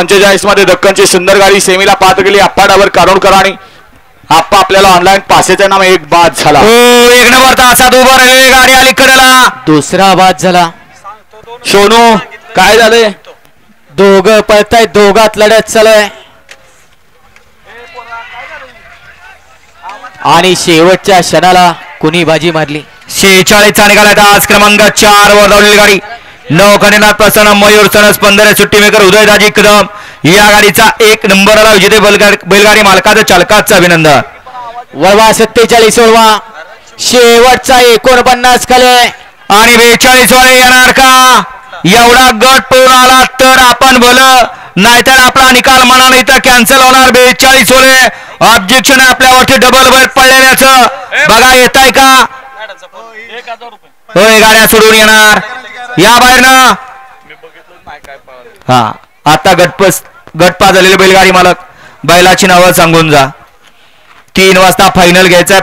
45 मध्ये दक्कनची सुंदर गाडी सेमीला पात्र गेली आप्पा डावर कारोडकर आणि आप्पा आपल्याला ऑनलाईन पासेच्या नाम एक बाद झाला. एक नंबर तासात उभा राहिलेली गाडी अलीकडेला दुसरा बाद झाला. सोनू काय झाले? दोघं पळताय, दोघात लढत चालय आणि शेवटच्या क्षणाला कुणी बाजी मारली. 46 निघाला आज क्रमांक 4 वर धावलेली गाडी नवखंडनाथ प्रसन्न मयूर सनस 15 सुट्टी मेकर उदयदाजी कदम या गाडीचा 1 नंबरला विजेते बैलगाडी मालकाचं चालकाचं अभिनंदन. वळवा 47 वळवा शेवटचा 49 खाले आणि 42 वाले येणार का? एवढा गट पळून आला तर आपण भलं, नाहीतर आपला निकाल म्हणा नाही तर कॅन्सल होणार. 42 वाले ऑब्जेक्शन आपल्यावरती डबल बैल पडलेल्याचं बघा येत आहे का? होय गाड्या सोडून येणार या बाहेरनं. हा आता गटपा झालेले बैलगाडी मालक बैलाची नावं सांगून जा. 3 वाजता फायनल घ्यायचा.